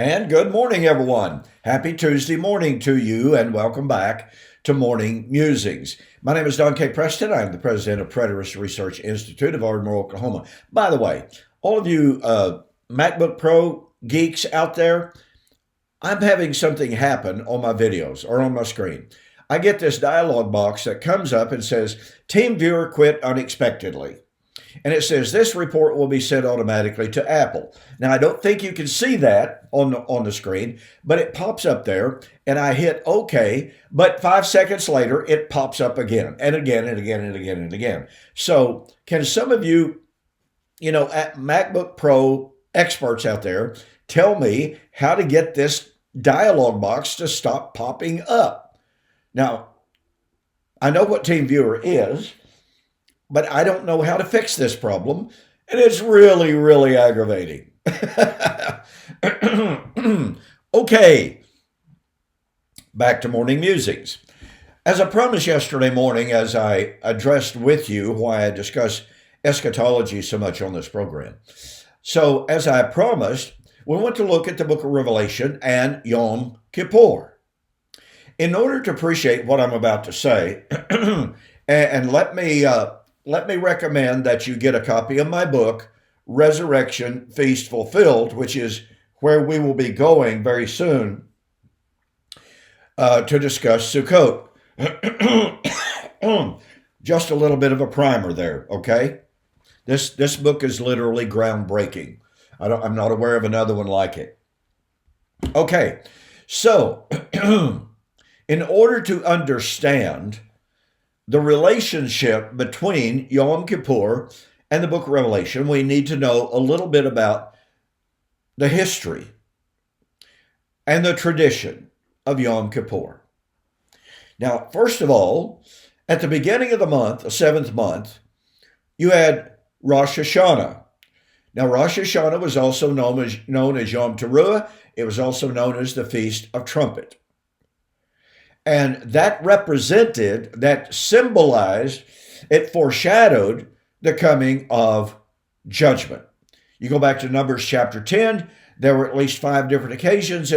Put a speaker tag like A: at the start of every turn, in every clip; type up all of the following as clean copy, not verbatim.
A: And good morning, everyone. Happy Tuesday morning to you, and welcome back to Morning Musings. My name is Don K. Preston. I'm the president of Preterist Research Institute of Ardmore, Oklahoma. By the way, all of you MacBook Pro geeks out there, I'm having something happen on my videos or on my screen. I get this dialog box that comes up and says, Team Viewer quit unexpectedly. And it says this report will be sent automatically to Apple. Now, I don't think you can see that on the screen, but it pops up there, and I hit OK. But 5 seconds later, it pops up again and again and again and again and again. So can some of you, at MacBook Pro experts out there, tell me how to get this dialog box to stop popping up? Now, I know what TeamViewer is, but I don't know how to fix this problem, and it's really, really aggravating. Okay, back to morning musings. As I promised yesterday morning, as I addressed with you why I discuss eschatology so much on this program. So, as I promised, we want to look at the book of Revelation and Yom Kippur. In order to appreciate what I'm about to say, and let me recommend that you get a copy of my book, Resurrection Feast Fulfilled, which is where we will be going very soon to discuss Sukkot. Just a little bit of a primer there, okay? This book is literally groundbreaking. I'm not aware of another one like it. Okay, so in order to understand the relationship between Yom Kippur and the book of Revelation, we need to know a little bit about the history and the tradition of Yom Kippur. Now, first of all, at the beginning of the month, the 7th month, you had Rosh Hashanah. Now, Rosh Hashanah was also known as Yom Teruah. It was also known as the Feast of Trumpet. And that symbolized, it foreshadowed the coming of judgment. You go back to Numbers chapter 10, there were at least 5 different occasions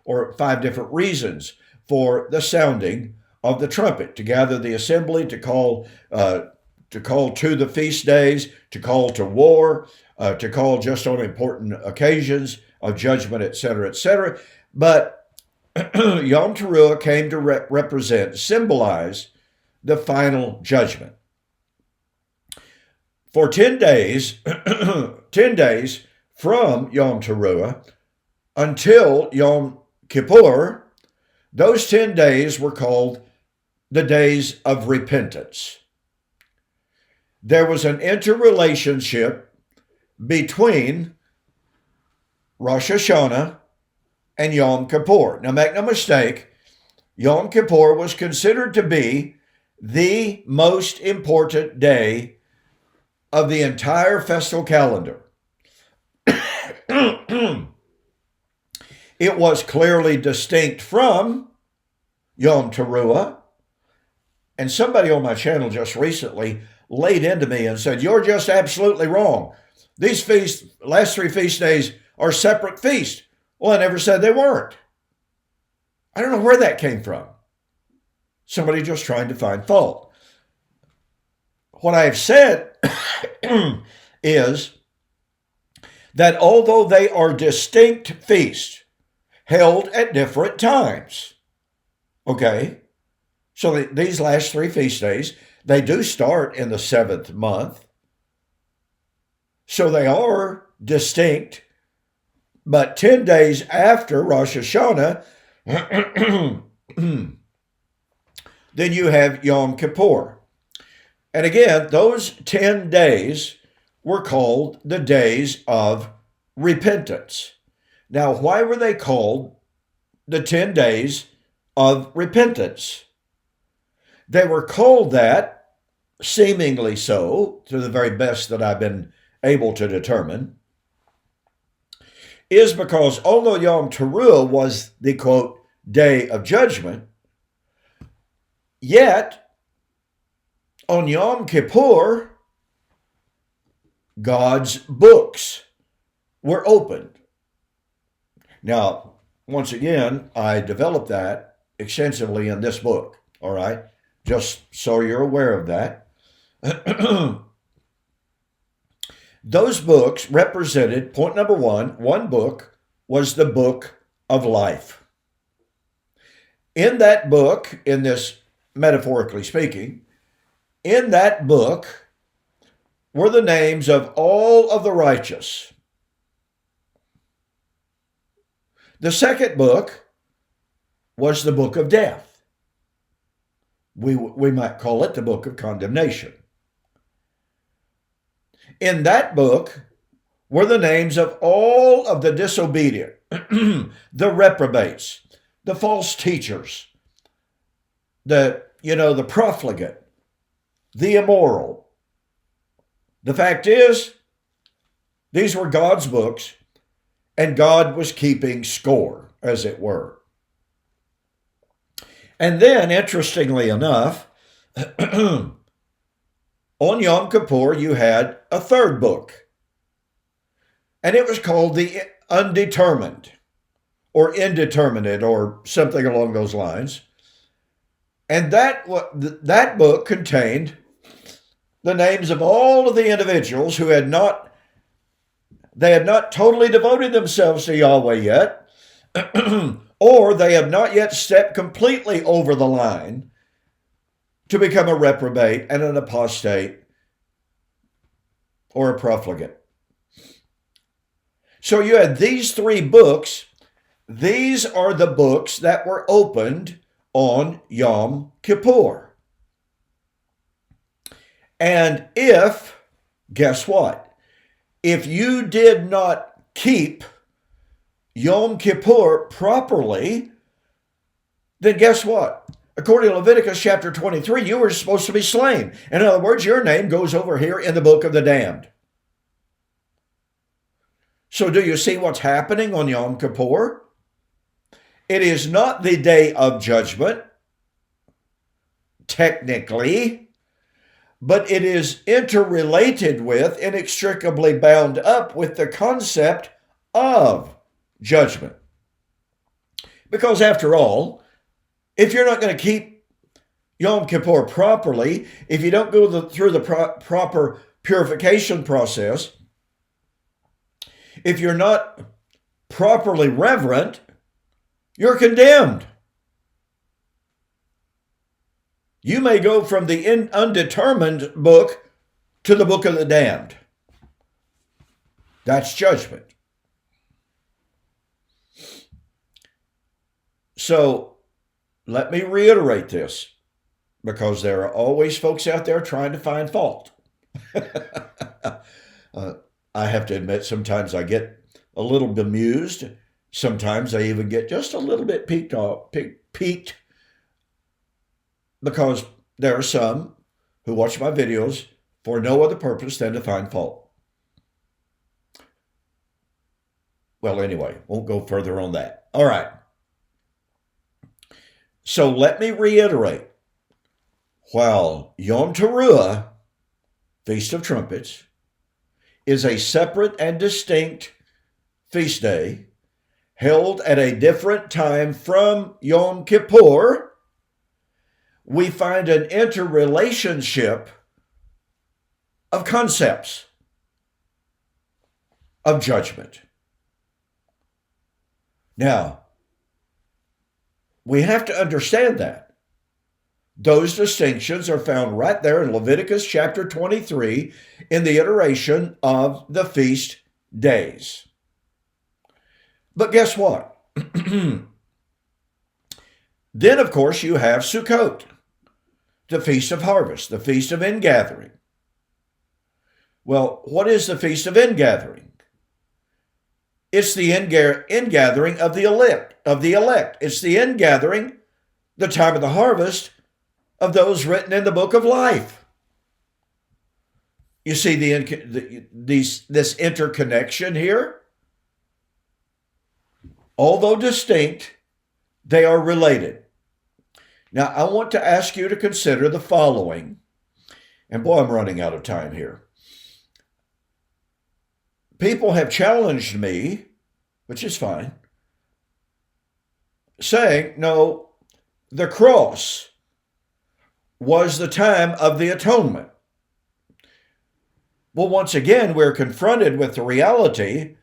A: or 5 different reasons for the sounding of the trumpet, to gather the assembly, to call to the feast days, to call to war, to call just on important occasions of judgment, etc., etc. But Yom Teruah came to symbolize the final judgment. For 10 days, 10 days from Yom Teruah until Yom Kippur, those 10 days were called the days of repentance. There was an interrelationship between Rosh Hashanah and Yom Kippur. Now, make no mistake, Yom Kippur was considered to be the most important day of the entire festal calendar. It was clearly distinct from Yom Teruah, and somebody on my channel just recently laid into me and said, "You're just absolutely wrong. These last 3 feast days are separate feasts." Well, I never said they weren't. I don't know where that came from. Somebody just trying to find fault. What I have said is that although they are distinct feasts held at different times, okay, so these last 3 feast days, they do start in the 7th month, so they are distinct. But 10 days after Rosh Hashanah, then you have Yom Kippur. And again, those 10 days were called the days of repentance. Now, why were they called the 10 days of repentance? They were called that, seemingly so, to the very best that I've been able to determine, is because although Yom Teruah was the, quote, day of judgment, yet on Yom Kippur, God's books were opened. Now, once again, I developed that extensively in this book, all right? Just so you're aware of that. Those books represented, point number one book was the book of life. In that book, in this metaphorically speaking, in that book were the names of all of the righteous. The second book was the book of death. We might call it the book of condemnation. In that book were the names of all of the disobedient, the reprobates, the false teachers, the profligate, the immoral. The fact is, these were God's books, and God was keeping score, as it were. And then, interestingly enough, on Yom Kippur, you had a third book, and it was called the Undetermined, or Indeterminate, or something along those lines. And that book contained the names of all of the individuals who had not totally devoted themselves to Yahweh yet, or they have not yet stepped completely over the line to become a reprobate and an apostate or a profligate. So you had these three books. These are the books that were opened on Yom Kippur. And guess what? If you did not keep Yom Kippur properly, then guess what? According to Leviticus chapter 23, you were supposed to be slain. In other words, your name goes over here in the book of the damned. So do you see what's happening on Yom Kippur? It is not the day of judgment, technically, but it is interrelated with, inextricably bound up with the concept of judgment. Because after all, if you're not going to keep Yom Kippur properly, if you don't go through the proper purification process, if you're not properly reverent, you're condemned. You may go from the undetermined book to the book of the damned. That's judgment. So let me reiterate this, because there are always folks out there trying to find fault. I have to admit, sometimes I get a little bemused. Sometimes I even get just a little bit piqued, because there are some who watch my videos for no other purpose than to find fault. Well, anyway, won't go further on that. All right. So let me reiterate. While Yom Teruah, Feast of Trumpets, is a separate and distinct feast day held at a different time from Yom Kippur, we find an interrelationship of concepts of judgment. Now, we have to understand that. Those distinctions are found right there in Leviticus chapter 23 in the iteration of the feast days. But guess what? Then, of course, you have Sukkot, the Feast of Harvest, the Feast of Ingathering. Well, what is the Feast of Ingathering? It's the ingathering of the elect. It's the ingathering, the time of the harvest, of those written in the book of life. You see this interconnection here? Although distinct, they are related. Now, I want to ask you to consider the following. And boy, I'm running out of time here. People have challenged me, which is fine, saying, no, the cross was the time of the atonement. Well, once again, we're confronted with the reality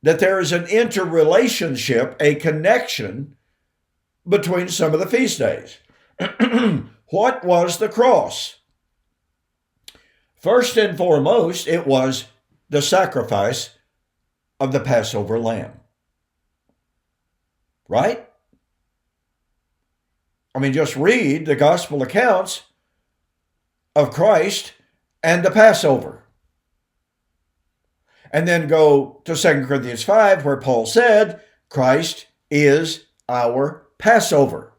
A: that there is an interrelationship, a connection between some of the feast days. What was the cross? First and foremost, it was the sacrifice of the Passover lamb. Right? I mean, just read the gospel accounts of Christ and the Passover. And then go to 2 Corinthians 5, where Paul said, Christ is our Passover.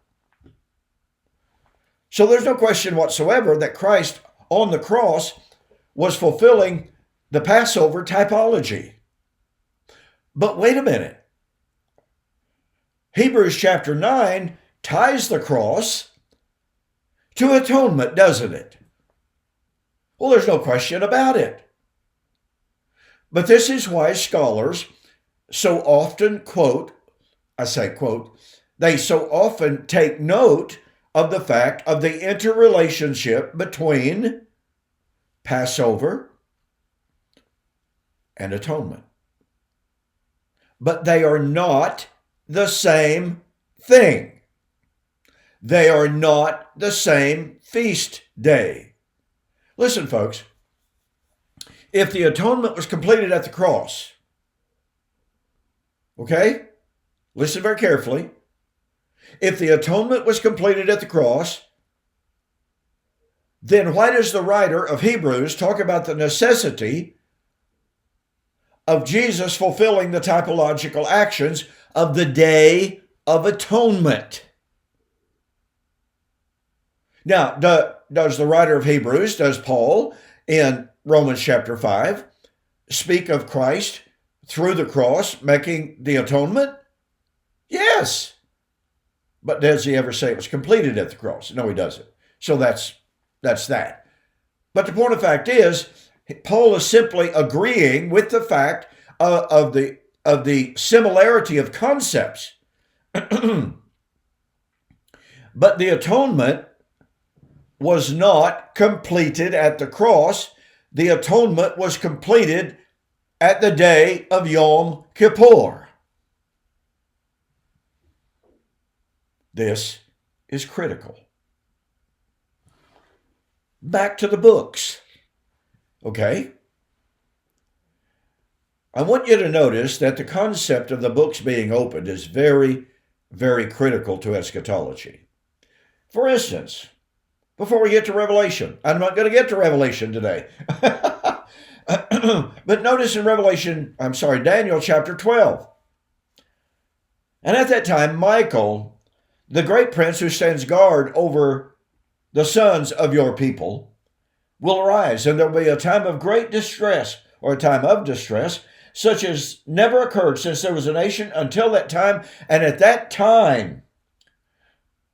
A: So there's no question whatsoever that Christ on the cross was fulfilling the Passover typology. But wait a minute. Hebrews chapter 9 ties the cross to atonement, doesn't it? Well, there's no question about it. But this is why scholars so often quote, they so often take note of the fact of the interrelationship between Passover and atonement. But they are not the same thing. They are not the same feast day. Listen, folks, if the atonement was completed at the cross, okay? Listen very carefully. If the atonement was completed at the cross, then why does the writer of Hebrews talk about the necessity of Jesus fulfilling the typological actions of the Day of Atonement? Now, does the writer of Hebrews, does Paul in Romans chapter 5 speak of Christ through the cross making the atonement? Yes. But does he ever say it was completed at the cross? No, he doesn't. So that's that. But the point of fact is, Paul is simply agreeing with the fact of the similarity of concepts. But the atonement was not completed at the cross. The atonement was completed at the day of Yom Kippur. This is critical. Back to the books. Okay? I want you to notice that the concept of the books being opened is very, very critical to eschatology. For instance, before we get to Revelation, I'm not going to get to Revelation today. But notice in Daniel chapter 12. And at that time, Michael, the great prince who stands guard over the sons of your people, will arise, and there will be a time of great distress, or a time of distress, such as never occurred since there was a nation until that time. And at that time,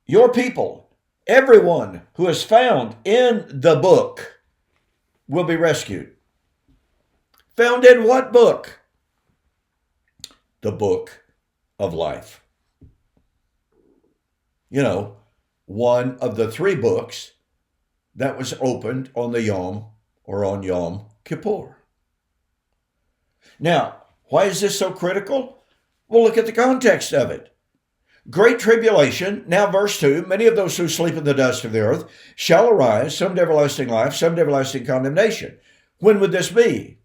A: your people, everyone who is found in the book, will be rescued. Found in what book? The book of life. You know, one of the three books that was opened on on Yom Kippur. Now, why is this so critical? Well, look at the context of it. Great tribulation, now verse 2, many of those who sleep in the dust of the earth shall arise, some to everlasting life, some to everlasting condemnation. When would this be?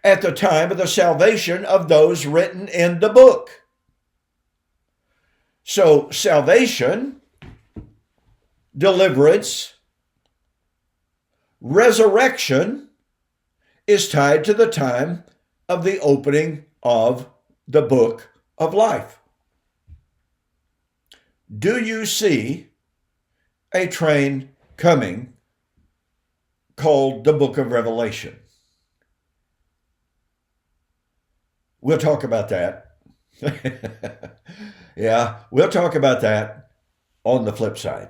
A: At the time of the salvation of those written in the book. So salvation, deliverance, resurrection is tied to the time of the opening of the book of life. Do you see a train coming called the book of Revelation? We'll talk about that. Yeah, we'll talk about that on the flip side.